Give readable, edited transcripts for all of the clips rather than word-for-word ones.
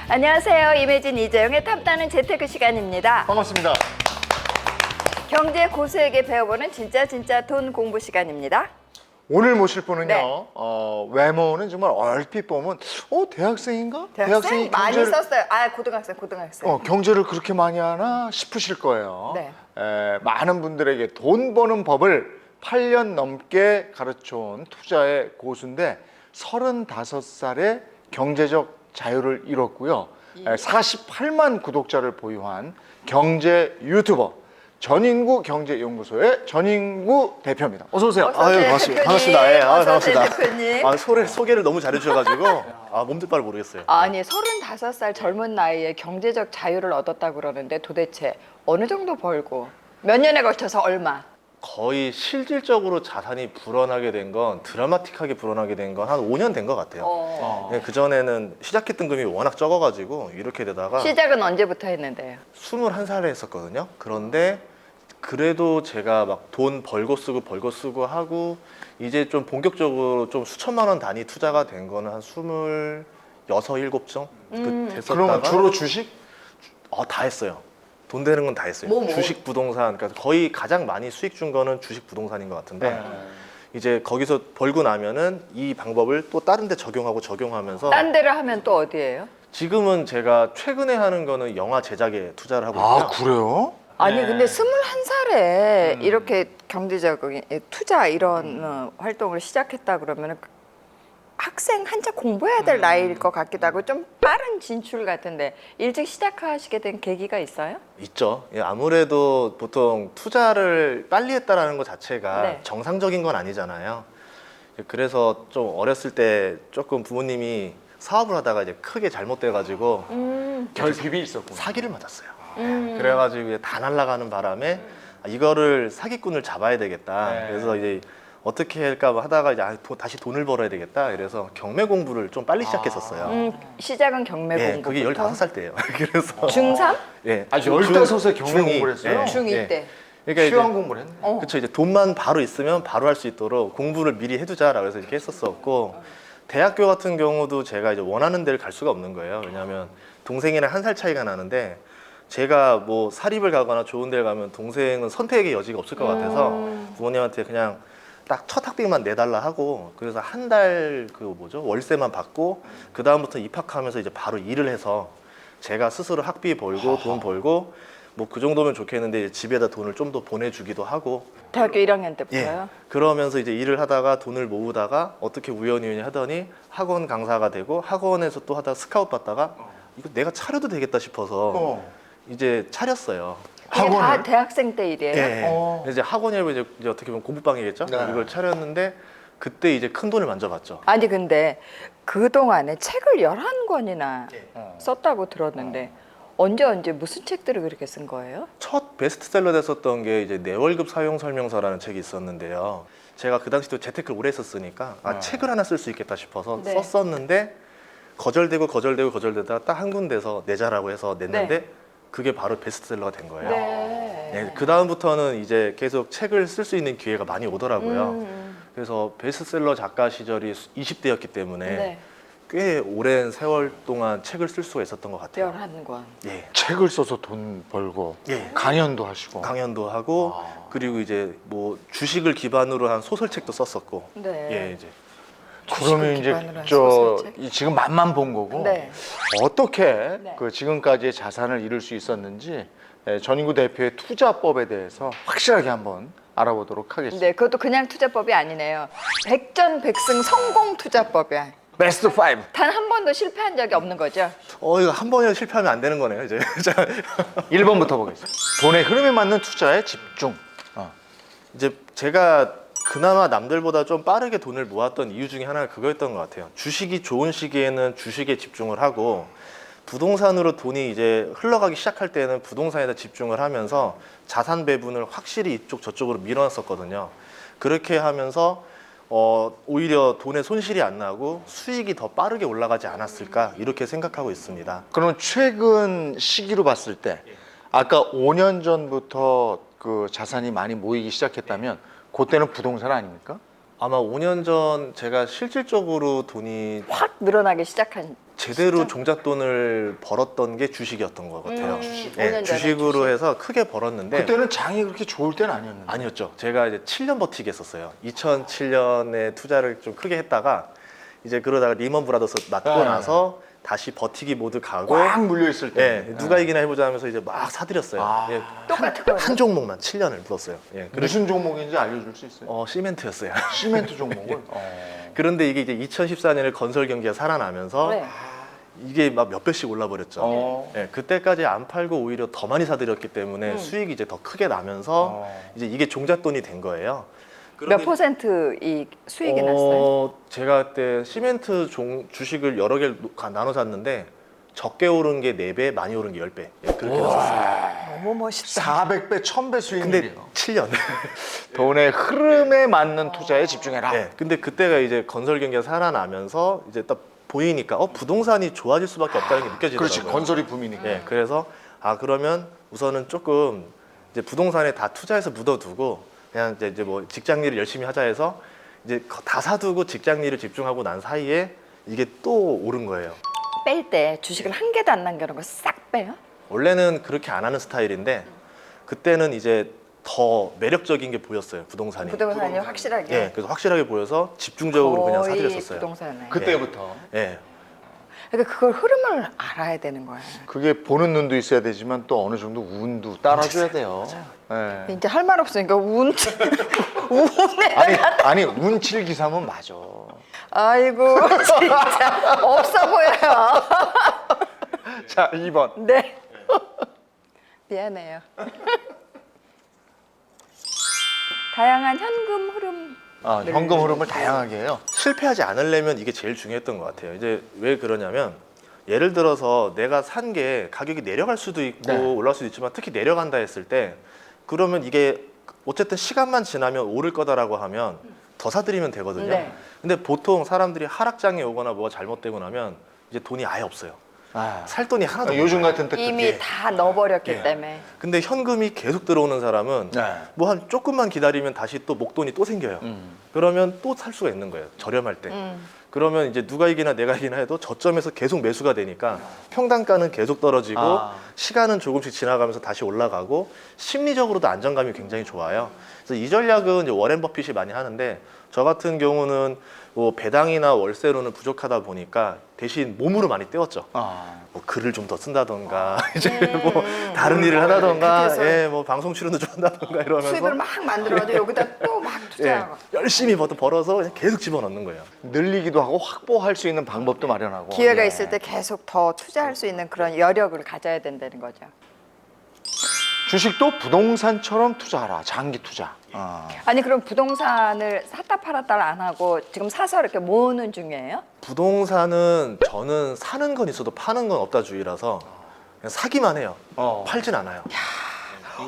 안녕하세요. 임혜진, 이재용의 탐나는 재테크 시간입니다. 반갑습니다. 경제 고수에게 배워보는 진짜 돈 공부 시간입니다. 오늘 모실 분은요. 네. 외모는 정말 얼핏 보면 대학생인가? 대학생 많이 경제를, 썼어요. 아, 고등학생. 경제를 그렇게 많이 하나 싶으실 거예요. 네. 많은 분들에게 돈 버는 법을 8년 넘게 가르쳐온 투자의 고수인데 35살에 경제적 자유를 이뤘고요. 48만 구독자를 보유한 경제 유튜버 전인구 경제연구소의 전인구 대표입니다. 어서 오세요. 어서 오세요, 반갑습니다. 예, 어서 반갑습니다. 오세요, 대표님. 소개를 너무 잘해주셔가지고 몸둘 바를 모르겠어요. 아니, 35살 젊은 나이에 경제적 자유를 얻었다고 그러는데 도대체 어느 정도 벌고 몇 년에 걸쳐서 얼마? 거의 실질적으로 자산이 불어나게 된 건 드라마틱하게 불어나게 된 건 한 5년 된 것 같아요. 그 전에는 시작했던 금이 워낙 적어가지고 이렇게 되다가 시작은 언제부터 했는데요? 21살에 했었거든요. 그런데 그래도 제가 막 돈 벌고 쓰고 하고 이제 좀 본격적으로 좀 수천만 원 단위 투자가 된 거는 한 26, 7정 됐었다가 그러면 주로 주식? 다 했어요. 돈 되는 건 다 했어요. 뭐? 주식, 부동산, 그러니까 거의 가장 많이 수익 준 거는 주식, 부동산인 것 같은데 이제 거기서 벌고 나면은 이 방법을 또 다른 데 적용하면서 딴 데를 하면 또 어디예요? 지금은 제가 최근에 하는 거는 영화 제작에 투자를 하고 있고요. 아, 그래요? 아니 근데 21살에 이렇게 경제적인 투자 이런 활동을 시작했다 그러면 학생 한창 공부해야 될 나이일 것 같기도 하고 좀 빠른 진출 같은데 일찍 시작하시게 된 계기가 있어요? 있죠. 예, 아무래도 보통 투자를 빨리 했다라는 것 자체가 네. 정상적인 건 아니잖아요. 그래서 좀 어렸을 때 조금 부모님이 사업을 하다가 이제 크게 잘못돼가지고 결핍이 있었구나. 사기를 맞았어요. 그래가지고 이제 다 날아가는 바람에 이거를 사기꾼을 잡아야 되겠다. 네. 그래서 이제 어떻게 할까 하다가 이제 다시 돈을 벌어야 되겠다. 그래서 경매 공부를 좀 빨리 시작했었어요. 시작은 경매 예, 공부부터? 그게 15살 때예요. 그래서 중3? 예, 아, 15에 경매 중2. 공부를 했어요? 예. 중2 예. 때? 그러니까 시황 공부를 했네. 그렇죠. 이제 돈만 바로 있으면 바로 할 수 있도록 공부를 미리 해두자라고 해서 이렇게 했었었고 대학교 같은 경우도 제가 이제 원하는 데를 갈 수가 없는 거예요. 왜냐하면 동생이랑 1살 차이가 나는데 제가 뭐 사립을 가거나 좋은 데를 가면 동생은 선택의 여지가 없을 것 같아서 부모님한테 그냥 딱 첫 학비만 내달라 하고 그래서 한 달 월세만 받고 그 다음부터 입학하면서 이제 바로 일을 해서 제가 스스로 학비 벌고 돈 벌고 뭐 그 정도면 좋겠는데 이제 집에다 돈을 좀 더 보내주기도 하고 대학교 1학년 때부터요? 그러면서 이제 일을 하다가 돈을 모으다가 어떻게 우연히 하더니 학원 강사가 되고 학원에서 또 하다가 스카웃 받다가 이거 내가 차려도 되겠다 싶어서 이제 차렸어요. 이게 다 학원을? 대학생 때 일이에요? 예. 이제 학원이라고 이제 어떻게 보면 공부방이겠죠. 네. 이걸 차렸는데 그때 이제 큰 돈을 만져봤죠. 아니 근데 그동안에 책을 11권이나 썼다고 들었는데 언제 무슨 책들을 그렇게 쓴 거예요? 첫 베스트셀러 됐었던 게 이제 내 월급 사용 설명서라는 책이 있었는데요. 제가 그 당시도 재테크를 오래 했었으니까 책을 하나 쓸 수 있겠다 싶어서 네. 썼었는데 거절되다가 딱 한 군데서 내자라고 해서 냈는데 네. 그게 바로 베스트셀러가 된 거예요. 네. 그 다음부터는 이제 계속 책을 쓸 수 있는 기회가 많이 오더라고요. 그래서 베스트셀러 작가 시절이 20대였기 때문에 네. 꽤 오랜 세월 동안 책을 쓸 수가 있었던 것 같아요. 11권. 예. 책을 써서 돈 벌고 예. 강연도 하시고. 강연도 하고 그리고 이제 뭐 주식을 기반으로 한 소설책도 썼었고 네. 예 이제 그러면 주식을 기반으로 한 이제 소설책? 지금 맛만 본 거고 네. 어떻게 네. 그 지금까지의 자산을 이룰 수 있었는지 전인구 대표의 투자법에 대해서 확실하게 한번 알아보도록 하겠습니다. 네, 그것도 그냥 투자법이 아니네요. 백전백승 성공 투자법이야. 베스트 5. 단 한 번도 실패한 적이 없는 거죠? 이거 한 번이라도 실패하면 안 되는 거네요 이제. 1번부터 보겠습니다. 돈의 흐름에 맞는 투자에 집중. 이제 제가 그나마 남들보다 좀 빠르게 돈을 모았던 이유 중에 하나가 그거였던 것 같아요. 주식이 좋은 시기에는 주식에 집중을 하고 부동산으로 돈이 이제 흘러가기 시작할 때는 부동산에다 집중을 하면서 자산 배분을 확실히 이쪽 저쪽으로 밀어놨었거든요. 그렇게 하면서 오히려 돈에 손실이 안 나고 수익이 더 빠르게 올라가지 않았을까 이렇게 생각하고 있습니다. 그러면 최근 시기로 봤을 때 아까 5년 전부터 그 자산이 많이 모이기 시작했다면 그때는 부동산 아닙니까? 아마 5년 전 제가 실질적으로 돈이 확 늘어나기 시작한 제대로 진짜? 종잣돈을 벌었던 게 주식이었던 것 같아요. 주식. 예, 5년 전에 주식으로 주식. 해서 크게 벌었는데 그때는 장이 그렇게 좋을 때는 아니었는데. 아니었죠. 제가 이제 7년 버티기 했었어요. 2007년에 투자를 좀 크게 했다가 이제 그러다가 리먼 브라더스 맞고 네. 나서 다시 버티기 모드 가고 꽉 물려 있을 때. 예, 누가 이기나 해보자 하면서 이제 막 사들였어요. 아. 예, 똑같은 거예요. 한 종목만 7년을 묻었어요. 예, 무슨 종목인지 알려줄 수 있어요? 시멘트였어요. 시멘트 종목을. 그런데 이게 이제 2014년에 건설 경기가 살아나면서 네. 이게 막 몇 배씩 올라버렸죠. 어. 예, 그때까지 안 팔고 오히려 더 많이 사들였기 때문에 수익이 이제 더 크게 나면서 이제 이게 종잣돈이 된 거예요. 몇 퍼센트 이 수익이 났어요? 제가 그때 시멘트 주식을 여러 개를 나눠 샀는데 적게 오른 게 4배, 많이 오른 게 10배. 예, 그렇게 됐었어요. 너무 멋있다. 400배, 1000배 근데 수익률이에요. 7년. 돈의 흐름에 맞는 투자에 집중해라. 네, 근데 그때가 이제 건설 경기가 살아나면서 이제 딱 보이니까 부동산이 좋아질 수밖에 없다는 게 느껴지더라고요. 그렇지, 건설이 붐이니까. 예, 그래서 그러면 우선은 조금 이제 부동산에 다 투자해서 묻어두고 그냥 이제 뭐 직장 일을 열심히 하자 해서 이제 다 사두고 직장 일을 집중하고 난 사이에 이게 또 오른 거예요. 뺄 때 주식을 한 개도 안 남겨놓은 거 싹 빼요? 원래는 그렇게 안 하는 스타일인데 그때는 이제 더 매력적인 게 보였어요, 부동산이. 부동산이 확실하게. 예, 그래서 확실하게 보여서 집중적으로 그냥 거의 사들였었어요. 부동산에. 그때부터. 예. 그러니까 그걸 흐름을 알아야 되는 거예요. 그게 보는 눈도 있어야 되지만 또 어느 정도 운도 따라줘야 돼요. 예. 이제 할 말 없으니까 운에 아니 운칠기삼은 맞아. 아이고 진짜 없어 보여요. 자, 2번. 네. 미안해요. 다양한 현금 흐름. 현금 흐름을 다양하게 해요. 실패하지 않으려면 이게 제일 중요했던 것 같아요. 이제 왜 그러냐면 예를 들어서 내가 산 게 가격이 내려갈 수도 있고 네. 올라갈 수도 있지만 특히 내려간다 했을 때 그러면 이게 어쨌든 시간만 지나면 오를 거다라고 하면 더 사들이면 되거든요. 네. 근데 보통 사람들이 하락장에 오거나 뭐가 잘못되고 나면 이제 돈이 아예 없어요. 살 돈이 하나도 없어요. 요즘 같은 때 이미 예. 다 넣어버렸기 예. 때문에. 근데 현금이 계속 들어오는 사람은 네. 뭐 한 조금만 기다리면 다시 또 목돈이 또 생겨요. 그러면 또 살 수가 있는 거예요. 저렴할 때. 그러면 이제 누가 이기나 내가 이기나 해도 저점에서 계속 매수가 되니까 평단가는 계속 떨어지고 시간은 조금씩 지나가면서 다시 올라가고 심리적으로도 안정감이 굉장히 좋아요. 그래서 이 전략은 이제 워렌 버핏이 많이 하는데 저 같은 경우는 뭐 배당이나 월세로는 부족하다 보니까 대신 몸으로 많이 때웠죠. 뭐 글을 좀 더 쓴다던가 이제 뭐 다른 일을 하다던가 그래서 예, 뭐 방송 출연도 좀 한다던가 이러면서 수입을 막 만들어가지고 여기다 또 막 예, 투자하고. 열심히 벌어서 그냥 계속 집어넣는 거예요. 늘리기도 하고 확보할 수 있는 방법도 마련하고. 기회가 예. 있을 때 계속 더 투자할 수 있는 그런 여력을 가져야 된다는 거죠. 주식도 부동산처럼 투자하라. 장기 투자. 아니 그럼 부동산을 샀다 팔았다를 안 하고 지금 사서 이렇게 모으는 중이에요? 부동산은 저는 사는 건 있어도 파는 건 없다 주의라서 그냥 사기만 해요. 팔진 않아요.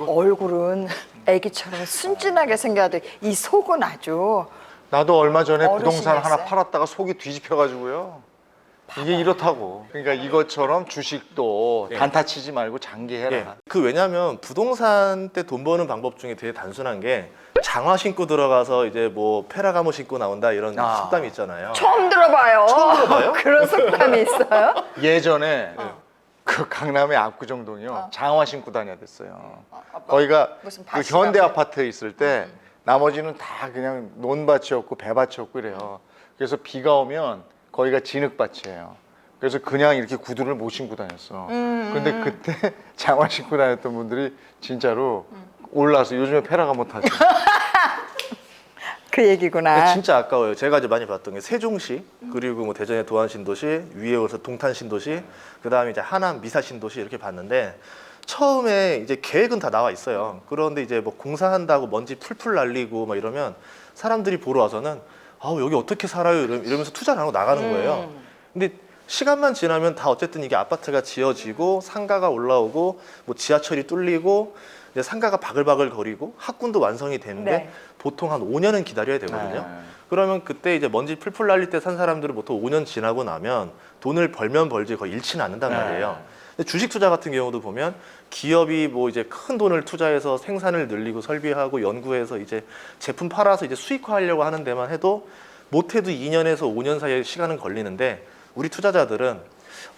얼굴은 애기처럼 순진하게 생겨야 돼. 이 속은 아주 나도 얼마 전에 부동산 어르신이었어요? 하나 팔았다가 속이 뒤집혀가지고요. 이게 이렇다고. 그러니까 이것처럼 주식도 예. 단타 치지 말고 장기해라. 예. 그 왜냐하면 부동산 때 돈 버는 방법 중에 되게 단순한 게 장화 신고 들어가서 이제 뭐 페라가모 신고 나온다 이런 속담이 있잖아요. 처음 들어봐요. 처음 들어봐요? 그런 속담이 있어요? 예전에 그 강남의 압구정동이요. 장화 신고 다녀야 됐어요. 뭐, 거기가 무슨 그 밭이라고? 현대 아파트에 있을 때 나머지는 다 그냥 논밭이었고 배밭이었고 이래요. 그래서 비가 오면 거기가 진흙밭이에요. 그래서 그냥 이렇게 구두를 못 신고 다녔어. 근데 그때 장화 신고 다녔던 분들이 진짜로 올라서 요즘에 페라가 못하죠. 그 얘기구나. 진짜 아까워요. 제가 이제 많이 봤던 게 세종시 그리고 뭐 대전의 도안신도시 위에 올라서 동탄신도시 그다음에 이제 하남 미사신도시 이렇게 봤는데 처음에 이제 계획은 다 나와 있어요. 그런데 이제 뭐 공사한다고 먼지 풀풀 날리고 막 이러면 사람들이 보러 와서는 아우 여기 어떻게 살아요 이러면서 투자를 하고 나가는 거예요. 근데 시간만 지나면 다 어쨌든 이게 아파트가 지어지고 상가가 올라오고 뭐 지하철이 뚫리고 이제 상가가 바글바글 거리고 학군도 완성이 되는데 네. 보통 한 5년은 기다려야 되거든요. 네. 그러면 그때 이제 먼지 풀풀 날릴 때 산 사람들은 보통 5년 지나고 나면 돈을 벌면 벌지 거의 잃지는 않는단 네. 말이에요. 근데 주식 투자 같은 경우도 보면 기업이 뭐 이제 큰 돈을 투자해서 생산을 늘리고 설비하고 연구해서 이제 제품 팔아서 이제 수익화하려고 하는 데만 해도 못해도 2년에서 5년 사이에 시간은 걸리는데 우리 투자자들은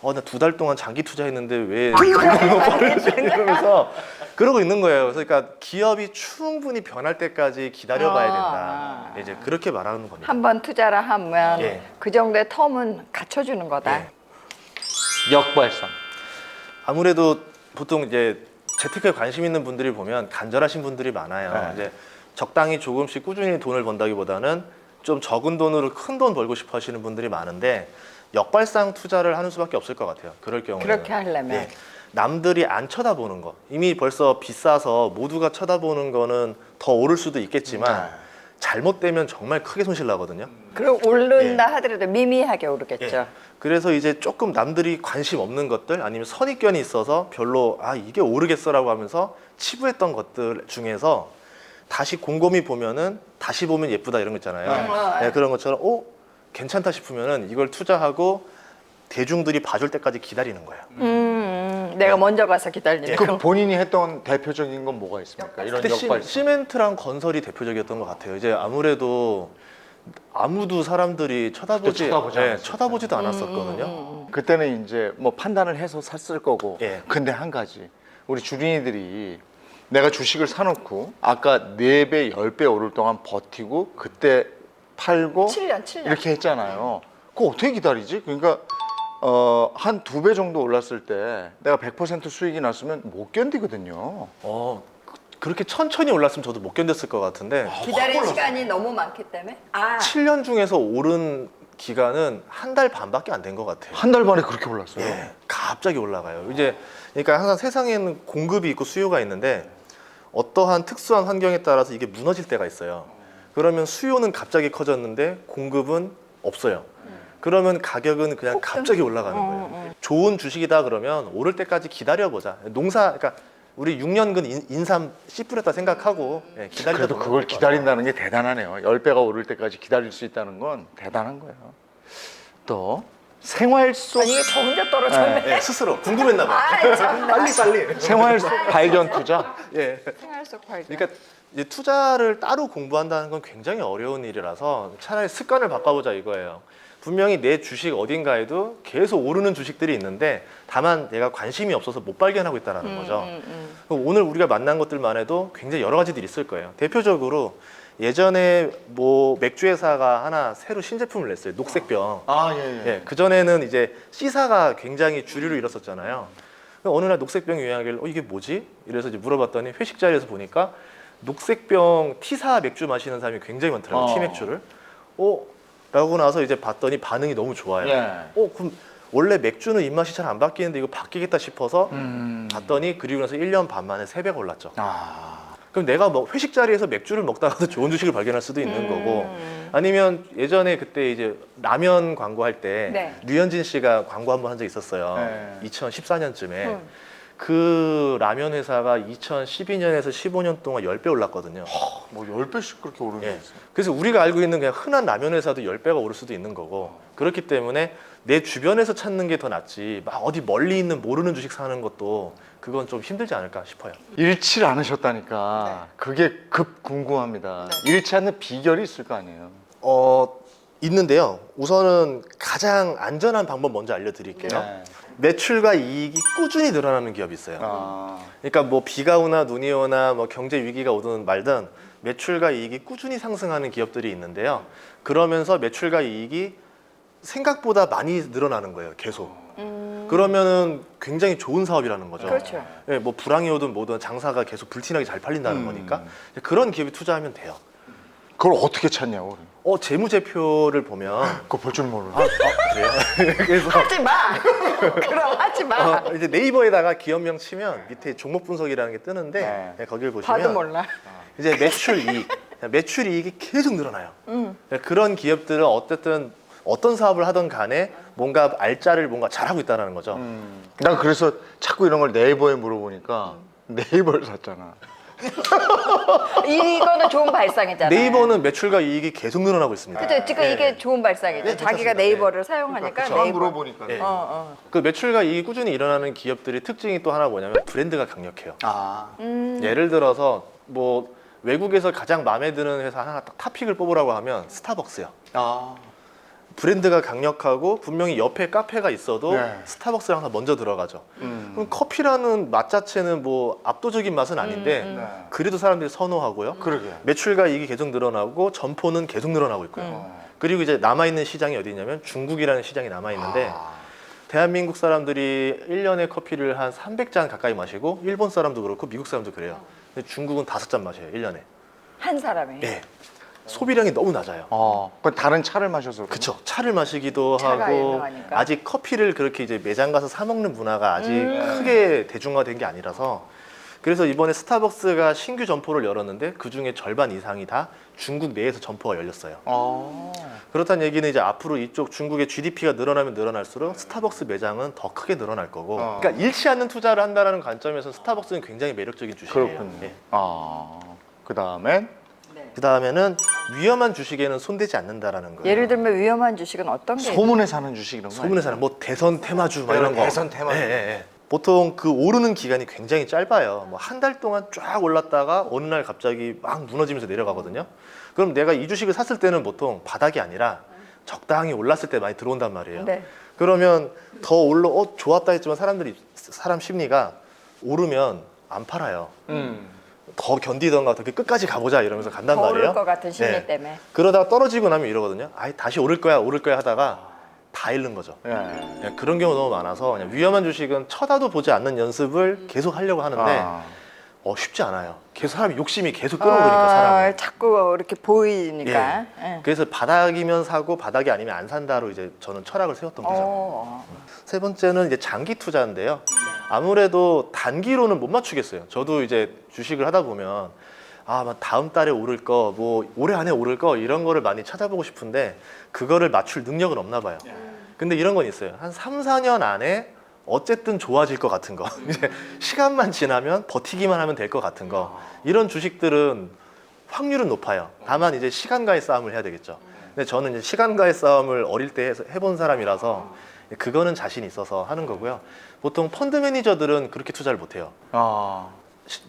나 2달 동안 장기 투자했는데 왜 이러면서 그러고 있는 거예요. 그러니까 기업이 충분히 변할 때까지 기다려봐야 된다. 이제 그렇게 말하는 겁니다. 한 번 투자를 하면 예. 그 정도의 텀은 갖춰주는 거다. 예. 역발상. 아무래도 보통 이제 재테크에 관심 있는 분들이 보면 간절하신 분들이 많아요. 네. 이제 적당히 조금씩 꾸준히 돈을 번다기보다는 좀 적은 돈으로 큰 돈 벌고 싶어 하시는 분들이 많은데 역발상 투자를 하는 수밖에 없을 것 같아요. 그럴 경우에 그렇게 하려면. 남들이 안 쳐다보는 거 이미 벌써 비싸서 모두가 쳐다보는 거는 더 오를 수도 있겠지만 잘못되면 정말 크게 손실 나거든요. 그리고 오른다 하더라도 미미하게 오르겠죠. 예. 그래서 이제 조금 남들이 관심 없는 것들 아니면 선입견이 있어서 별로 이게 오르겠어라고 하면서 치부했던 것들 중에서 다시 곰곰이 보면은 다시 보면 예쁘다 이런 거 있잖아요. 네, 그런 것처럼 괜찮다 싶으면은 이걸 투자하고 대중들이 봐줄 때까지 기다리는 거예요. 내가 먼저 가서 기다리는 그 거. 본인이 했던 대표적인 건 뭐가 있습니까? 이런 그때 역발상. 시멘트랑 건설이 대표적이었던 것 같아요. 이제 아무래도 아무도 사람들이 쳐다보지 않았을 쳐다보지도 않았었거든요. 그때는 이제 뭐 판단을 해서 샀을 거고. 예. 근데 한 가지 우리 주린이들이 내가 주식을 사놓고 아까 4배, 10배 오를 동안 버티고 그때 팔고 7년. 이렇게 했잖아요. 그거 어떻게 기다리지? 그러니까 한 2배 정도 올랐을 때 내가 100% 수익이 났으면 못 견디거든요. 그렇게 천천히 올랐으면 저도 못 견뎠을 것 같은데 기다릴 시간이 너무 많기 때문에. 7년 중에서 오른 기간은 한 달 반밖에 안 된 것 같아요. 한 달 만에 그렇게 올랐어요. 예, 갑자기 올라가요. 이제 그러니까 항상 세상에는 공급이 있고 수요가 있는데 어떠한 특수한 환경에 따라서 이게 무너질 때가 있어요. 그러면 수요는 갑자기 커졌는데 공급은 없어요. 그러면 가격은 그냥 갑자기 올라가는 거예요. 좋은 주식이다 그러면 오를 때까지 기다려보자. 그러니까 우리 6년근 인삼 씨 뿌렸다 생각하고 기다리다 그래도 보면 그걸 될것 기다린다는 게 대단하네요. 10배가 오를 때까지 기다릴 수 있다는 건 대단한 거예요. 또 생활 속 아니 이게 저 혼자 떨어졌네. 같아요. 예, 스스로 궁금했나 봐. 아이 참나. 빨리. 생활 속 발견 투자. 예. 생활 속 발견. 그러니까 이제 투자를 따로 공부한다는 건 굉장히 어려운 일이라서 차라리 습관을 바꿔보자 이거예요. 분명히 내 주식 어딘가에도 계속 오르는 주식들이 있는데 다만 내가 관심이 없어서 못 발견하고 있다는 거죠. 그럼 오늘 우리가 만난 것들만 해도 굉장히 여러 가지들이 있을 거예요. 대표적으로 예전에 뭐 맥주 회사가 하나 새로 신제품을 냈어요. 녹색병. 예, 그 전에는 이제 C사가 굉장히 주류를 이뤘었잖아요. 어느 날 녹색병이 유행하길래 이게 뭐지? 이래서 이제 물어봤더니 회식 자리에서 보니까 녹색병 T사 맥주 마시는 사람이 굉장히 많더라고요. T맥주를. 라고 나서 이제 봤더니 반응이 너무 좋아요. 그럼 원래 맥주는 입맛이 잘 안 바뀌는데 이거 바뀌겠다 싶어서 봤더니 그리고 나서 1년 반 만에 3배가 올랐죠. 그럼 내가 뭐 회식 자리에서 맥주를 먹다가도 좋은 주식을 발견할 수도 있는 거고 아니면 예전에 그때 이제 라면 광고할 때 네. 류현진 씨가 광고 한 번 한 적 있었어요. 네. 2014년쯤에 그 라면 회사가 2012년에서 15년 동안 10배 올랐거든요. 뭐 10배씩 그렇게 오르는 게 예. 있어요. 그래서 우리가 알고 있는 그냥 흔한 라면 회사도 10배가 오를 수도 있는 거고 그렇기 때문에 내 주변에서 찾는 게 더 낫지 막 어디 멀리 있는 모르는 주식 사는 것도 그건 좀 힘들지 않을까 싶어요. 잃지 않으셨다니까 그게 급 궁금합니다. 잃지 않는 비결이 있을 거 아니에요. 있는데요. 우선은 가장 안전한 방법 먼저 알려드릴게요. 매출과 이익이 꾸준히 늘어나는 기업이 있어요. 그러니까 뭐 비가 오나 눈이 오나 뭐 경제 위기가 오든 말든 매출과 이익이 꾸준히 상승하는 기업들이 있는데요. 그러면서 매출과 이익이 생각보다 많이 늘어나는 거예요. 계속. 그러면은 굉장히 좋은 사업이라는 거죠. 그렇죠. 예, 뭐 불황이 오든 뭐든 장사가 계속 불티나게 잘 팔린다는 거니까 그런 기업에 투자하면 돼요. 그걸 어떻게 찾냐고. 재무제표를 보면 그거 볼 줄 모르는. 그래요? 그래서 하지 마. 그럼 하지 마. 이제 네이버에다가 기업명 치면 밑에 종목 분석이라는 게 뜨는데 네, 거기를 보시면 봐도 몰라. 이제 매출 이익이 계속 늘어나요. 그런 기업들은 어쨌든 어떤 사업을 하던 간에 뭔가 알짜를 뭔가 잘하고 있다는 거죠. 난 그래서 자꾸 이런 걸 네이버에 물어보니까 네이버를 샀잖아. 이거는 좋은 발상이잖아. 네이버는 매출과 이익이 계속 늘어나고 있습니다. 그죠? 지금 예. 이게 좋은 발상이죠. 네, 자기가 괜찮습니다. 네이버를 사용하니까 안 네이버. 물어보니까. 예. 어. 그 매출과 이익이 꾸준히 일어나는 기업들의 특징이 또 하나 뭐냐면 브랜드가 강력해요. 예를 들어서 뭐 외국에서 가장 마음에 드는 회사 하나 딱 탑픽을 뽑으라고 하면 스타벅스요. 브랜드가 강력하고 분명히 옆에 카페가 있어도 네. 스타벅스를 항상 먼저 들어가죠. 그럼 커피라는 맛 자체는 뭐 압도적인 맛은 아닌데 네. 그래도 사람들이 선호하고요. 그러게. 매출과 이익이 계속 늘어나고 점포는 계속 늘어나고 있고요. 그리고 이제 남아있는 시장이 어디 있냐면 중국이라는 시장이 남아있는데 대한민국 사람들이 1년에 커피를 한 300잔 가까이 마시고 일본 사람도 그렇고 미국 사람도 그래요. 근데 중국은 5잔 마셔요, 1년에. 한 사람이. 예. 소비량이 너무 낮아요. 그건 다른 차를 마셔서. 그쵸. 차를 마시기도 차가 하고 유명하니까. 아직 커피를 그렇게 이제 매장 가서 사 먹는 문화가 아직 크게 대중화된 게 아니라서 그래서 이번에 스타벅스가 신규 점포를 열었는데 그 중에 절반 이상이 다 중국 내에서 점포가 열렸어요. 그렇다는 얘기는 이제 앞으로 이쪽 중국의 GDP가 늘어나면 늘어날수록 스타벅스 매장은 더 크게 늘어날 거고 그러니까 잃지 않는 투자를 한다는 관점에서 스타벅스는 굉장히 매력적인 주식이에요. 그렇군요. 예. 그 다음엔 그 다음에는 위험한 주식에는 손대지 않는다라는 거예요. 예를 들면 위험한 주식은 어떤 게 소문에 사는 주식 이런 거. 소문에 사는 뭐 대선 테마주 막 이런 거. 대선 테마주. 예, 예, 예. 보통 그 오르는 기간이 굉장히 짧아요. 뭐 한 달 동안 쫙 올랐다가 어느 날 갑자기 막 무너지면서 내려가거든요. 그럼 내가 이 주식을 샀을 때는 보통 바닥이 아니라 적당히 올랐을 때 많이 들어온단 말이에요. 네. 그러면 더 올라 좋았다 했지만 사람 심리가 오르면 안 팔아요. 더 견디던가 더 끝까지 가보자 이러면서 간단 더 말이에요. 오를 것 같은 심리 네. 때문에. 그러다가 떨어지고 나면 이러거든요. 아이 다시 오를 거야 하다가 다 잃는 거죠. 예. 네, 그런 경우 너무 많아서 그냥 위험한 주식은 쳐다도 보지 않는 연습을 계속 하려고 하는데 쉽지 않아요. 계속 사람이 욕심이 계속 끌어오르니까 사람을. 자꾸 이렇게 보이니까. 예. 그래서 바닥이면 사고 바닥이 아니면 안 산다로 이제 저는 철학을 세웠던 거죠. 세 번째는 이제 장기 투자인데요. 아무래도 단기로는 못 맞추겠어요. 저도 이제 주식을 하다 보면 막 다음 달에 오를 거, 뭐 올해 안에 오를 거 이런 거를 많이 찾아보고 싶은데 그거를 맞출 능력은 없나 봐요. 근데 이런 건 있어요. 한 3, 4년 안에 어쨌든 좋아질 것 같은 거. 이제 시간만 지나면 버티기만 하면 될 것 같은 거. 이런 주식들은 확률은 높아요. 다만 이제 시간과의 싸움을 해야 되겠죠. 근데 저는 이제 시간과의 싸움을 어릴 때 해본 사람이라서 그거는 자신 있어서 하는 거고요. 보통 펀드 매니저들은 그렇게 투자를 못 해요.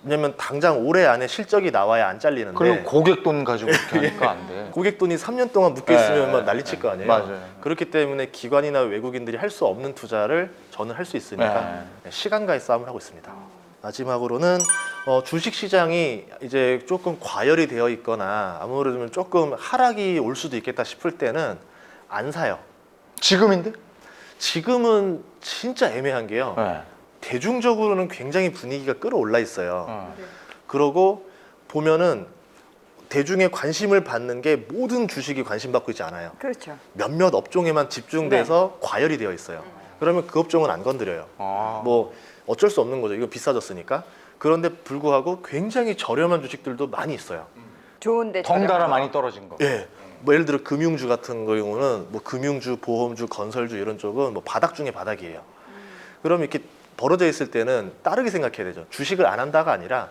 왜냐면 당장 올해 안에 실적이 나와야 안 잘리는데 그리고 고객 돈 가지고 그렇게 하니까 안 돼. 고객 돈이 3년 동안 묶여 있으면 막 난리칠 거 아니에요. 맞아요. 그렇기 때문에 기관이나 외국인들이 할 수 없는 투자를 저는 할 수 있으니까 시간과의 싸움을 하고 있습니다. 마지막으로는 주식 시장이 이제 조금 과열이 되어 있거나 아무래도 조금 하락이 올 수도 있겠다 싶을 때는 안 사요. 지금인데? 지금은 진짜 애매한 게요. 대중적으로는 굉장히 분위기가 끌어올라 있어요. 그러고 보면은 대중의 관심을 받는 게 모든 주식이 관심받고 있지 않아요. 그렇죠. 몇몇 업종에만 집중돼서 과열이 되어 있어요. 그러면 그 업종은 안 건드려요. 뭐 어쩔 수 없는 거죠. 이거 비싸졌으니까. 그런데 불구하고 굉장히 저렴한 주식들도 많이 있어요. 좋은데 덩달아 많이 떨어진 거. 예. 뭐 예를 들어 금융주 같은 경우는 뭐 금융주, 보험주, 건설주 이런 쪽은 뭐 바닥 중에 바닥이에요. 그럼 이렇게 벌어져 있을 때는 따르게 생각해야 되죠. 주식을 안 한다가 아니라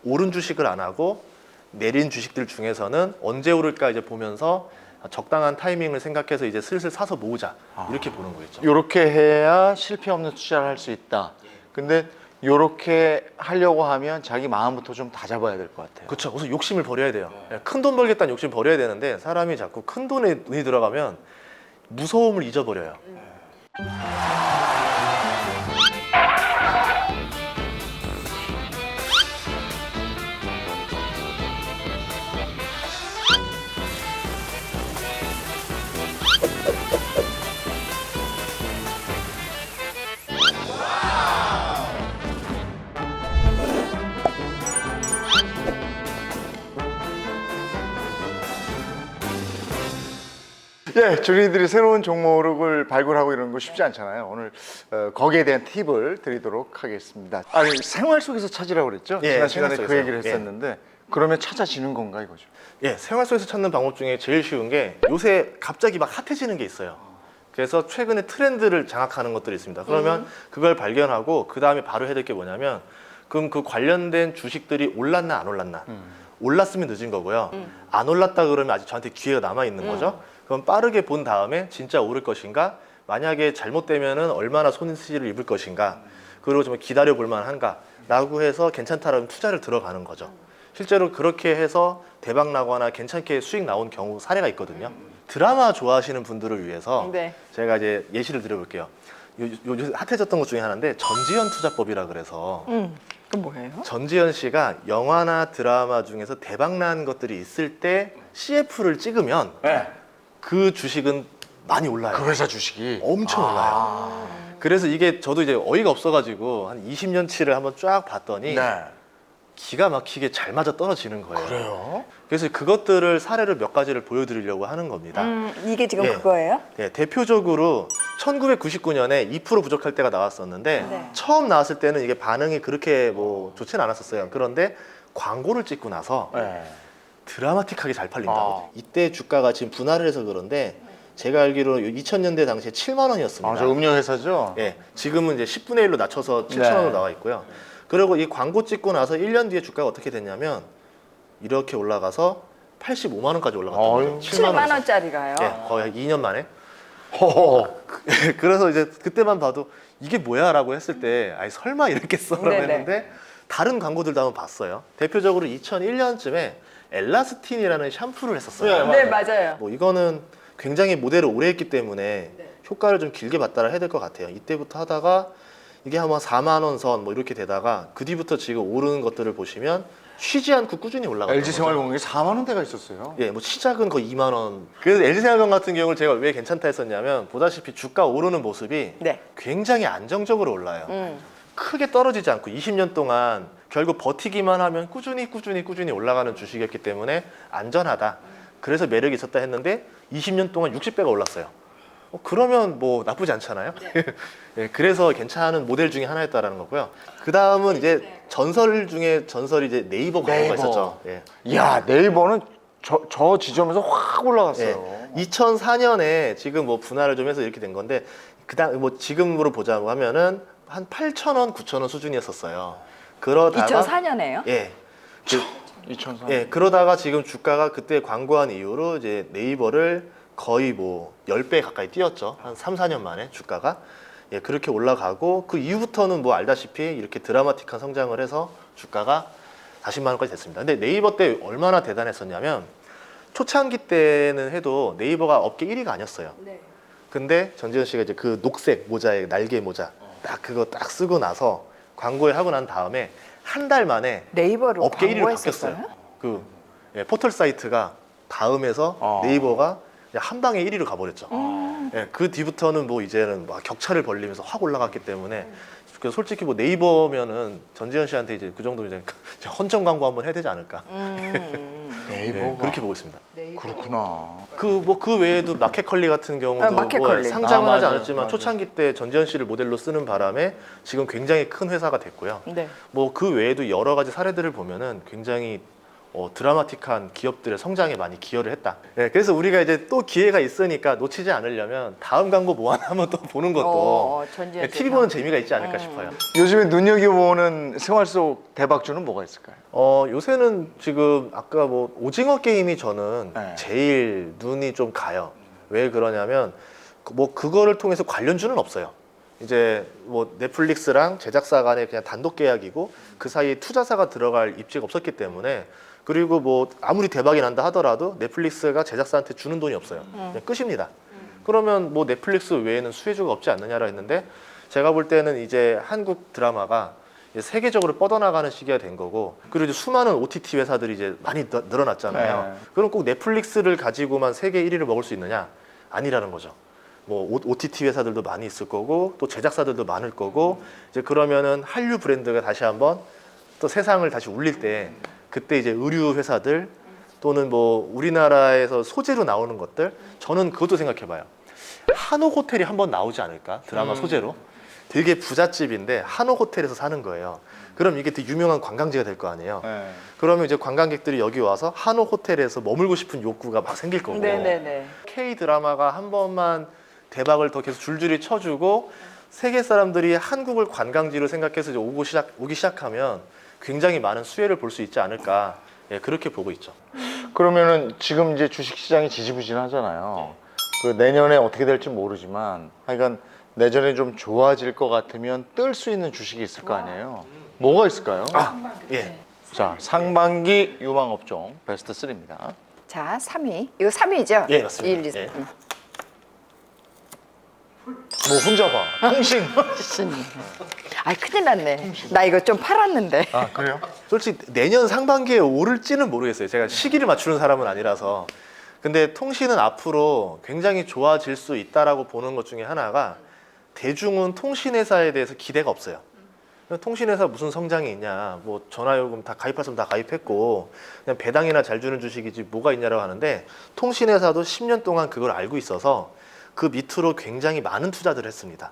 오른 주식을 안 하고 내린 주식들 중에서는 언제 오를까 이제 보면서 적당한 타이밍을 생각해서 이제 슬슬 사서 모으자 이렇게 보는 거겠죠. 이렇게 해야 실패 없는 투자를 할 수 있다. 근데 이렇게 하려고 하면 자기 마음부터 좀 다잡아야 될 것 같아요. 그렇죠. 우선 욕심을 버려야 돼요. 큰 돈 벌겠다는 욕심 버려야 되는데 사람이 자꾸 큰 돈에 눈이 들어가면 무서움을 잊어버려요. 예, 저희들이 새로운 종목을 발굴하고 이러는 거 쉽지 않잖아요. 오늘 거기에 대한 팁을 드리도록 하겠습니다. 아니, 생활 속에서 찾으라고 그랬죠? 예, 지난 생활 시간에 그 속에서요. 얘기를 했었는데 그러면 찾아지는 건가 이거죠? 예, 생활 속에서 찾는 방법 중에 제일 쉬운 게 요새 갑자기 막 핫해지는 게 있어요. 그래서 최근에 트렌드를 장악하는 것들이 있습니다. 그러면 그걸 발견하고 그 다음에 바로 해야 될 게 뭐냐면 그럼 그 관련된 주식들이 올랐나 안 올랐나? 올랐으면 늦은 거고요. 안 올랐다 그러면 아직 저한테 기회가 남아 있는 거죠. 그럼 빠르게 본 다음에 진짜 오를 것인가? 만약에 잘못되면은 얼마나 손실을 입을 것인가? 그리고 좀 기다려 볼 만한가? 라고 해서 괜찮다라는 투자를 들어가는 거죠. 실제로 그렇게 해서 대박 나거나 괜찮게 수익 나온 경우 사례가 있거든요. 드라마 좋아하시는 분들을 위해서 네. 제가 이제 예시를 드려볼게요. 요즘 핫해졌던 것 중에 하나인데 전지현 투자법이라 그래서 그 뭐예요? 전지현 씨가 영화나 드라마 중에서 대박난 것들이 있을 때 CF를 찍으면 네. 그 주식은 많이 올라요. 그 회사 주식이 엄청 올라요. 그래서 이게 저도 이제 어이가 없어가지고 한 20년치를 한번 쫙 봤더니 네. 기가 막히게 잘 맞아 떨어지는 거예요. 그래요? 그래서 그것들을 사례를 몇 가지를 보여드리려고 하는 겁니다. 이게 지금 예. 그거예요? 네, 대표적으로 1999년에 2% 부족할 때가 나왔었는데 네. 처음 나왔을 때는 이게 반응이 그렇게 뭐 좋지는 않았었어요. 그런데 광고를 찍고 나서 네. 드라마틱하게 잘 팔린다고. 아. 이때 주가가 지금 분할을 해서 그런데 제가 알기로 2000년대 당시에 7만 원이었습니다. 아, 저 음료 회사죠? 예, 지금은 이제 10분의 1로 낮춰서 7,000원으로 네. 나와 있고요. 그리고 이 광고 찍고 나서 1년 뒤에 주가가 어떻게 됐냐면 이렇게 올라가서 85만 원까지 올라갔던 어휴. 거죠. 7만 7만 원에서. 원짜리가요. 예, 거의 2년 만에. 허허. 그래서 이제 그때만 봐도 이게 뭐야라고 했을 때 아니 설마 이랬겠어라고 네네. 했는데 다른 광고들도 한번 봤어요. 대표적으로 2001년쯤에 엘라스틴이라는 샴푸를 했었어요. 네, 네, 맞아요. 뭐 이거는 굉장히 모델을 오래 했기 때문에 효과를 좀 길게 봤다라 해야 될 것 같아요. 이때부터 하다가 이게 아마 4만 원 선 뭐 이렇게 되다가 그 뒤부터 지금 오르는 것들을 보시면 쉬지 않고 꾸준히 올라갔던 LG 거죠. 생활건강이 4만 원대가 있었어요. 예, 뭐 시작은 거의 2만 원. 그래서 LG생활건강 같은 경우를 제가 왜 괜찮다 했었냐면 보다시피 주가 오르는 모습이 네. 굉장히 안정적으로 올라요. 크게 떨어지지 않고 20년 동안 결국 버티기만 하면 꾸준히 올라가는 주식이었기 때문에 안전하다. 그래서 매력이 있었다 했는데 20년 동안 60배가 올랐어요. 그러면 뭐 나쁘지 않잖아요. 예, 그래서 괜찮은 모델 중에 하나였다라는 거고요. 그 다음은 이제 전설 중에 전설이 이제 네이버 광고가 네이버. 있었죠. 예. 이야, 네이버는 저 지점에서 확 올라갔어요. 2004년에 지금 뭐 분할을 좀 해서 이렇게 된 건데 그다음 뭐 지금으로 보자고 하면은 한 8,000원, 9,000원 수준이었었어요. 그러다가 2004년에요? 예. 2004년. 예, 그러다가 지금 주가가 그때 광고한 이후로 이제 네이버를 거의 뭐 10배 가까이 뛰었죠. 한 3, 4년 만에 주가가. 예, 그렇게 올라가고 그 이후부터는 뭐 알다시피 이렇게 드라마틱한 성장을 해서 주가가 40만 원까지 됐습니다. 근데 네이버 때 얼마나 대단했었냐면 초창기 때는 해도 네이버가 업계 1위가 아니었어요. 네. 근데 전지현 씨가 이제 그 녹색 모자에 날개 모자 딱 그거 딱 쓰고 나서 광고에 하고 난 다음에 한 달 만에 네이버로 업계 1위로 광고했었어요? 바뀌었어요. 그 예, 포털 사이트가 다음에서 네이버가 그냥 한 방에 1위로 가버렸죠. 예, 그 뒤부터는 뭐 이제는 막 격차를 벌리면서 확 올라갔기 때문에 그래서 솔직히 뭐 네이버면은 전지현 씨한테 이제 그 정도 이제 헌정 광고 한번 해야 되지 않을까. 네이버가. 예, 그렇게 보고 있습니다. 그렇구나. 그 외에도 마켓컬리 같은 경우도 아, 마켓컬리. 뭐 상장은 아, 하지 맞아요. 않았지만 맞아요. 초창기 때 전지현 씨를 모델로 쓰는 바람에 지금 굉장히 큰 회사가 됐고요. 네. 뭐 그 외에도 여러 가지 사례들을 보면은 굉장히 드라마틱한 기업들의 성장에 많이 기여를 했다. 네, 그래서 우리가 이제 또 기회가 있으니까 놓치지 않으려면 다음 광고 뭐 하나 한번 또 보는 것도 전지현 씨 TV 보는 재미가 있지 않을까 싶어요. 요즘에 눈여겨보는 생활 속 대박주는 뭐가 있을까요? 요새는 지금 아까 뭐 오징어 게임이 저는 네. 제일 눈이 좀 가요. 왜 그러냐면 뭐 그거를 통해서 관련주는 없어요. 이제 뭐 넷플릭스랑 제작사 간에 그냥 단독 계약이고 그 사이에 투자사가 들어갈 입지가 없었기 때문에 그리고 뭐 아무리 대박이 난다 하더라도 넷플릭스가 제작사한테 주는 돈이 없어요. 그냥 끝입니다. 그러면 뭐 넷플릭스 외에는 수혜주가 없지 않느냐라 했는데 제가 볼 때는 이제 한국 드라마가 이제 세계적으로 뻗어나가는 시기가 된 거고 그리고 이제 수많은 OTT 회사들이 이제 많이 늘어났잖아요. 네. 그럼 꼭 넷플릭스를 가지고만 세계 1위를 먹을 수 있느냐? 아니라는 거죠. 뭐 OTT 회사들도 많이 있을 거고 또 제작사들도 많을 거고 이제 그러면은 한류 브랜드가 다시 한번 또 세상을 다시 울릴 때 그때 이제 의류 회사들 또는 뭐 우리나라에서 소재로 나오는 것들 저는 그것도 생각해봐요. 한옥 호텔이 한번 나오지 않을까 드라마 소재로 되게 부잣집인데 한옥 호텔에서 사는 거예요. 그럼 이게 되게 유명한 관광지가 될 거 아니에요. 네. 그러면 이제 관광객들이 여기 와서 한옥 호텔에서 머물고 싶은 욕구가 막 생길 거고 네네네. K 드라마가 한 번만 대박을 더 계속 줄줄이 쳐주고 세계 사람들이 한국을 관광지로 생각해서 이제 오기 시작하면 굉장히 많은 수혜를 볼 수 있지 않을까 예, 그렇게 보고 있죠. 그러면은 지금 이제 주식 시장이 지지부진하잖아요. 그 내년에 어떻게 될지 모르지만 하여간 내년에 좀 좋아질 것 같으면 뜰 수 있는 주식이 있을 거 아니에요. 뭐가 있을까요? 예, 자, 상반기 유망 업종 베스트 3입니다. 자, 3위. 이거 3위죠? 예, 맞습니다. 1, 2, 3. 예. 뭐 혼자 봐. 통신. 아이, 큰일 났네. 나 이거 좀 팔았는데. 아, 그래요? 솔직히 내년 상반기에 오를지는 모르겠어요. 제가 시기를 맞추는 사람은 아니라서. 근데 통신은 앞으로 굉장히 좋아질 수 있다라고 보는 것 중에 하나가 대중은 통신회사에 대해서 기대가 없어요. 통신회사 무슨 성장이 있냐, 뭐 전화요금 다 가입했으면 다 가입했고 그냥 배당이나 잘 주는 주식이지 뭐가 있냐라고 하는데 통신회사도 10년 동안 그걸 알고 있어서 그 밑으로 굉장히 많은 투자들을 했습니다.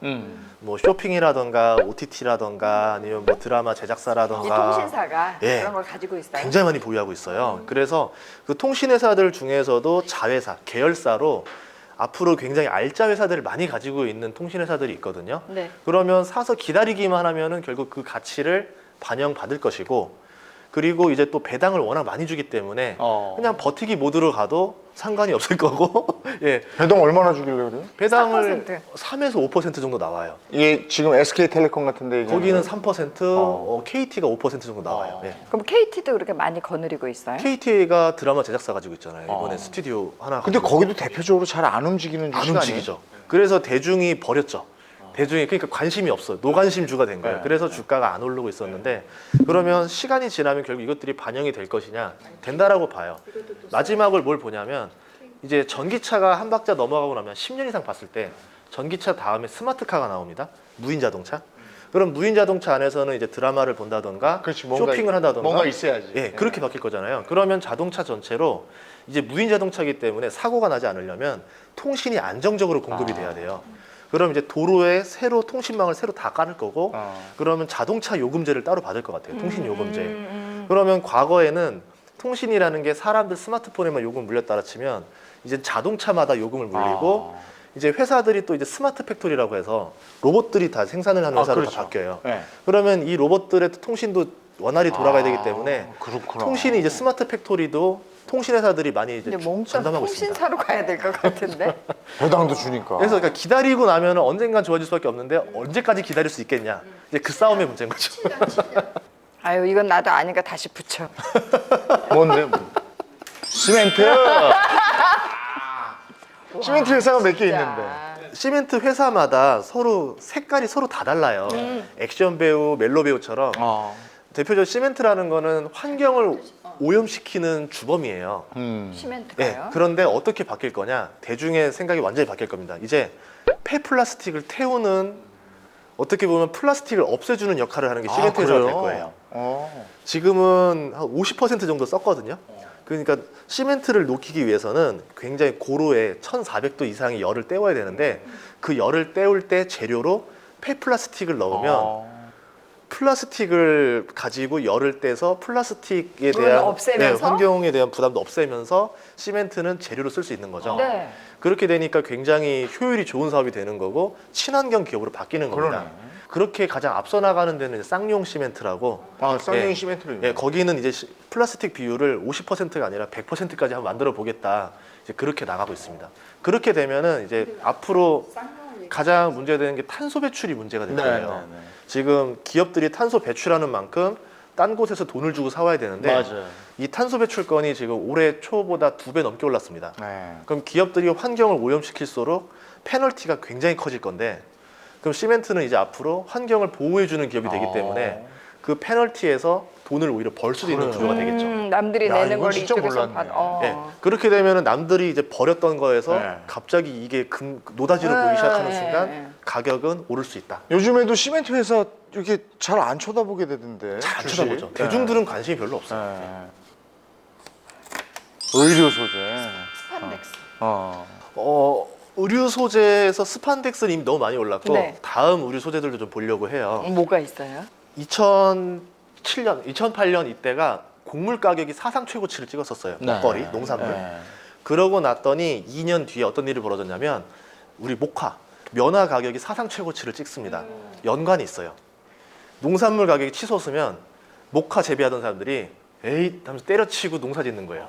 뭐 쇼핑이라던가 OTT라던가 아니면 뭐 드라마 이 제작사라던가 통신사가 예. 그런 걸 가지고 있어요. 굉장히 많이 보유하고 있어요. 그래서 그 통신회사들 중에서도 자회사, 계열사로 앞으로 굉장히 알짜 회사들을 많이 가지고 있는 통신회사들이 있거든요. 네. 그러면 사서 기다리기만 하면은 결국 그 가치를 반영받을 것이고 그리고 이제 또 배당을 워낙 많이 주기 때문에 그냥 버티기 모드로 가도 상관이 없을 거고 예, 배당 얼마나 주길래 그래요? 배당을 4%. 3에서 5% 정도 나와요. 이게 지금 SK텔레콤 같은데 얘기하는 거기는 거예요? 3%, KT가 5% 정도 나와요. 예. 그럼 KT도 그렇게 많이 거느리고 있어요? KT가 드라마 제작사 가지고 있잖아요. 이번에 어. 스튜디오 하나 근데 가지고 거기도 대표적으로 잘 안 움직이는 안 주식 움직이죠. 그래서 대중이 버렸죠. 대중이 그러니까 관심이 없어. 노관심주가 된 거예요. 네. 그래서 주가가 안 오르고 있었는데 그러면 시간이 지나면 결국 이것들이 반영이 될 것이냐? 된다라고 봐요. 마지막을 뭘 보냐면 이제 전기차가 한 박자 넘어가고 나면 10년 이상 봤을 때 전기차 다음에 스마트카가 나옵니다. 무인 자동차. 그럼 무인 자동차 안에서는 이제 드라마를 본다던가 그렇지, 뭔가 쇼핑을 한다던가 뭔가 있어야지. 예, 그렇게 바뀔 거잖아요. 그러면 자동차 전체로 이제 무인 자동차이기 때문에 사고가 나지 않으려면 통신이 안정적으로 공급이 돼야 돼요. 그럼 이제 도로에 새로 통신망을 새로 다 깔을 거고 그러면 자동차 요금제를 따로 받을 것 같아요. 통신 요금제. 그러면 과거에는 통신이라는 게 사람들 스마트폰에만 요금 물렸다 치면 이제 자동차마다 요금을 물리고 이제 회사들이 또 이제 스마트 팩토리라고 해서 로봇들이 다 생산을 하는 회사로 그렇죠. 다 바뀌어요. 네. 그러면 이 로봇들의 통신도 원활히 돌아가야 되기 때문에 그렇구나. 통신이 이제 스마트 팩토리도 통신회사들이 많이 이제 근데 몽땅 전담하고 있습니다. 통신사로 가야 될 것 같은데. 배당도 주니까. 그래서 그러니까 기다리고 나면 언젠간 좋아질 수밖에 없는데 언제까지 기다릴 수 있겠냐? 이제 그 싸움의 문제인 거죠. 아유, 이건 나도 아니까 다시 붙여. 뭔데? 시멘트. 시멘트 회사가 몇 개 있는데. 시멘트 회사마다 서로 색깔이 서로 다 달라요. 액션 배우, 멜로 배우처럼 대표적으로 시멘트라는 거는 환경을 오염시키는 주범이에요. 예, 시멘트가요? 그런데 어떻게 바뀔 거냐? 대중의 생각이 완전히 바뀔 겁니다. 이제 폐플라스틱을 태우는 어떻게 보면 플라스틱을 없애주는 역할을 하는 게 시멘트 회사가 될 거예요. 지금은 한 50% 정도 썼거든요. 그러니까 시멘트를 녹이기 위해서는 굉장히 고로에 1400도 이상의 열을 때워야 되는데 그 열을 때울 때 재료로 폐플라스틱을 넣으면 플라스틱을 가지고 열을 떼서 플라스틱에 대한 없애면서? 환경에 대한 부담도 없애면서 시멘트는 재료로 쓸 수 있는 거죠. 네. 그렇게 되니까 굉장히 효율이 좋은 사업이 되는 거고 친환경 기업으로 바뀌는 겁니다. 그러네. 그렇게 가장 앞서 나가는 데는 이제 쌍용 시멘트라고 쌍용 예. 시멘트를. 예, 거기는 이제 플라스틱 비율을 50%가 아니라 100%까지 한번 만들어 보겠다. 이제 그렇게 나가고 있습니다. 그렇게 되면은 이제 앞으로 가장 문제되는 게 탄소 배출이 문제가 될 거예요. 지금 기업들이 탄소 배출하는 만큼 딴 곳에서 돈을 주고 사와야 되는데 맞아요. 이 탄소 배출권이 지금 올해 초보다 2배 넘게 올랐습니다. 네. 그럼 기업들이 환경을 오염시킬수록 페널티가 굉장히 커질 건데 그럼 시멘트는 이제 앞으로 환경을 보호해주는 기업이 되기 때문에 그 페널티에서 돈을 오히려 벌 수도 있는 구조가 되겠죠. 남들이 야, 내는 이건 걸 진짜 이쪽에서 몰랐네. 받아. 예, 그렇게 되면 남들이 이제 버렸던 거에서 네. 갑자기 이게 노다지로 보이기 시작하는 순간 가격은 오를 수 있다. 요즘에도 시멘트 회사 이렇게 잘 안 쳐다보게 되던데. 잘 안 주식. 쳐다보죠. 네. 대중들은 관심이 별로 없어요. 네. 의료 소재. 스판덱스. 의류 소재에서 스판덱스는 이미 너무 많이 올랐고 네. 다음 의류 소재들도 좀 보려고 해요. 뭐가 있어요? 2008년 이때가 곡물 가격이 사상 최고치를 찍었었어요. 먹거리, 농산물. 네. 그러고 났더니 2년 뒤에 어떤 일이 벌어졌냐면 우리 목화, 면화 가격이 사상 최고치를 찍습니다. 연관이 있어요. 농산물 가격이 치솟으면 목화 재배하던 사람들이 에이 하면서 때려치고 농사 짓는 거예요.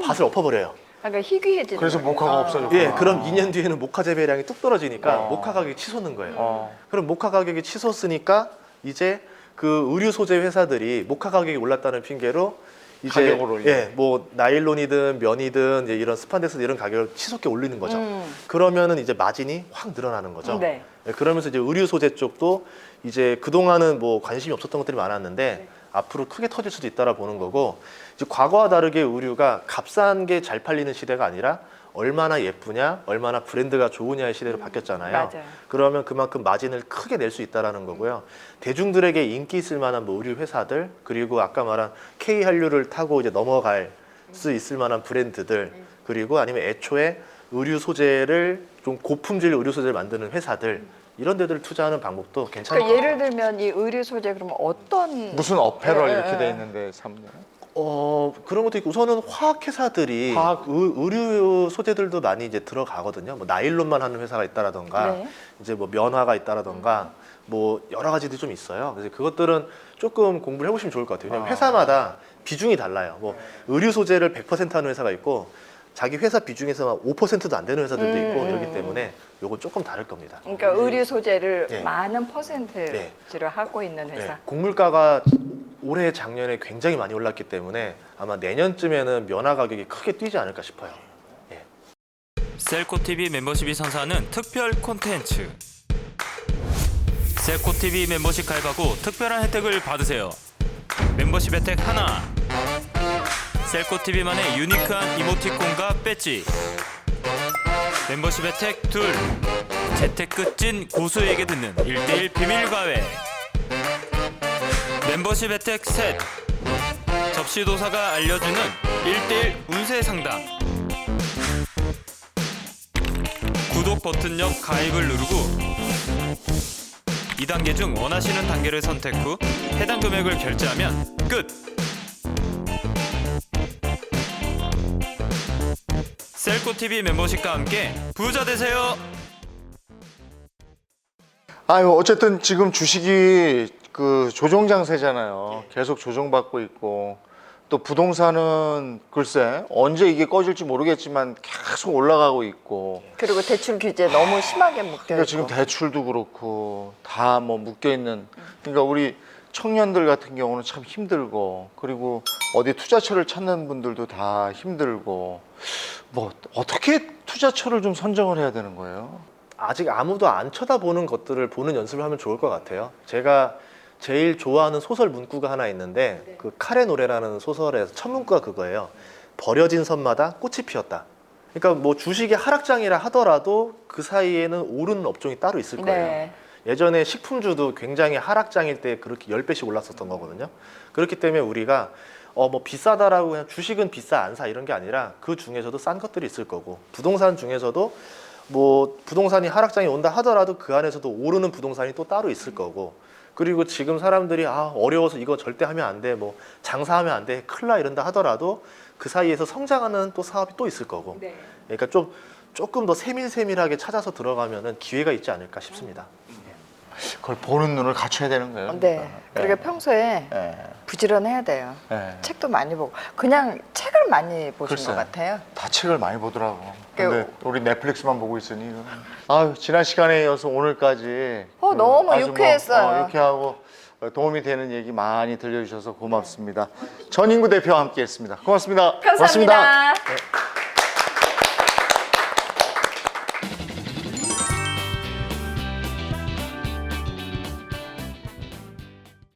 밭을 엎어버려요. 그러니까 희귀해지는 그래서 거예요. 목화가 없어졌구나. 예, 그럼 2년 뒤에는 목화 재배량이 뚝 떨어지니까 어. 목화 가격이 치솟는 거예요. 그럼 목화 가격이 치솟으니까 이제 그 의류 소재 회사들이 목화 가격이 올랐다는 핑계로 이제 가격을 올리는. 예, 뭐 나일론이든 면이든 이제 이런 스판덱스 이런 가격을 치솟게 올리는 거죠. 그러면은 이제 마진이 확 늘어나는 거죠. 네. 예, 그러면서 이제 의류 소재 쪽도 이제 그동안은 뭐 관심이 없었던 것들이 많았는데 앞으로 크게 터질 수도 있다라 보는 거고, 이제 과거와 다르게 의류가 값싼 게 잘 팔리는 시대가 아니라 얼마나 예쁘냐, 얼마나 브랜드가 좋으냐의 시대로 바뀌었잖아요. 맞아요. 그러면 그만큼 마진을 크게 낼 수 있다라는 거고요. 대중들에게 인기 있을 만한 뭐 의류 회사들, 그리고 아까 말한 K 한류를 타고 이제 넘어갈 수 있을 만한 브랜드들, 그리고 아니면 애초에 의류 소재를 좀 고품질 의류 소재를 만드는 회사들, 이런 데들 투자하는 방법도 괜찮을 것 그러니까 같아요. 예를 들면 이 의류 소재 그러면 어떤 무슨 어패럴 예, 이렇게 예, 돼 예. 있는데 샀나요? 그런 것도 있고, 우선은 화학회사들이 의류 소재들도 많이 이제 들어가거든요. 뭐 나일론만 하는 회사가 있다라던가, 네. 이제 뭐 면화가 있다라던가, 뭐 여러 가지들이 좀 있어요. 그래서 그것들은 조금 공부를 해보시면 좋을 것 같아요. 왜냐면 회사마다 비중이 달라요. 뭐 의류 소재를 100% 하는 회사가 있고, 자기 회사 비중에서 5%도 안 되는 회사들도 있고, 이러기 때문에 요건 조금 다를 겁니다. 그러니까 의류 소재를 네. 많은 퍼센트를 네. 하고 있는 회사. 네, 곡물가가 올해 작년에 굉장히 많이 올랐기 때문에 아마 내년쯤에는 면화 가격이 크게 뛰지 않을까 싶어요. 예. 셀코TV 멤버십이 선사하는 특별 콘텐츠. 셀코TV 멤버십 가입하고 특별한 혜택을 받으세요. 멤버십 혜택 하나, 셀코TV만의 유니크한 이모티콘과 배지. 멤버십 혜택 둘, 재테크 찐 고수에게 듣는 1대1 비밀 과외. 멤버십 혜택 셋, 접시도사가 알려주는 1대1 운세 상담. 구독 버튼 옆 가입을 누르고 2단계 중 원하시는 단계를 선택 후 해당 금액을 결제하면 끝! 셀코TV 멤버십과 함께 부자 되세요! 아유, 어쨌든 지금 주식이 그 조정 장세잖아요. 계속 조정받고 있고, 또 부동산은 글쎄 언제 이게 꺼질지 모르겠지만 계속 올라가고 있고, 그리고 대출 규제 너무 심하게 묶여 그러니까 있고. 지금 대출도 그렇고 다 뭐 묶여 있는. 그러니까 우리 청년들 같은 경우는 참 힘들고, 그리고 어디 투자처를 찾는 분들도 다 힘들고, 뭐 어떻게 투자처를 좀 선정을 해야 되는 거예요? 아직 아무도 안 쳐다보는 것들을 보는 연습을 하면 좋을 것 같아요. 제가 제일 좋아하는 소설 문구가 하나 있는데 그 칼의 노래라는 소설에서 첫 문구가 그거예요. 버려진 섬마다 꽃이 피었다. 그러니까 뭐 주식이 하락장이라 하더라도 그 사이에는 오르는 업종이 따로 있을 거예요. 네. 예전에 식품주도 굉장히 하락장일 때 그렇게 10배씩 올랐었던 거거든요. 그렇기 때문에 우리가 뭐 비싸다라고 그냥 주식은 비싸 안 사 이런 게 아니라 그 중에서도 싼 것들이 있을 거고, 부동산 중에서도 뭐 부동산이 하락장이 온다 하더라도 그 안에서도 오르는 부동산이 또 따로 있을 거고, 그리고 지금 사람들이 어려워서 이거 절대 하면 안 돼, 뭐 장사하면 안 돼, 큰일 나 이런다 하더라도 그 사이에서 성장하는 또 사업이 또 있을 거고, 네. 그러니까 조금 더 세밀세밀하게 찾아서 들어가면은 기회가 있지 않을까 싶습니다. 그걸 보는 눈을 갖춰야 되는 거예요. 네. 그러니까 평소에 네. 부지런해야 돼요. 네. 책도 많이 보고 그냥 책을 많이 보신 글쎄. 것 같아요. 다 책을 많이 보더라고. 그- 근데 우리 넷플릭스만 보고 있으니 이거. 아유, 지난 시간에 이어서 오늘까지 너무 아주 유쾌했어요. 유쾌하고 도움이 되는 얘기 많이 들려주셔서 고맙습니다. 전인구 대표와 함께했습니다. 고맙습니다. 감사합니다. 고맙습니다.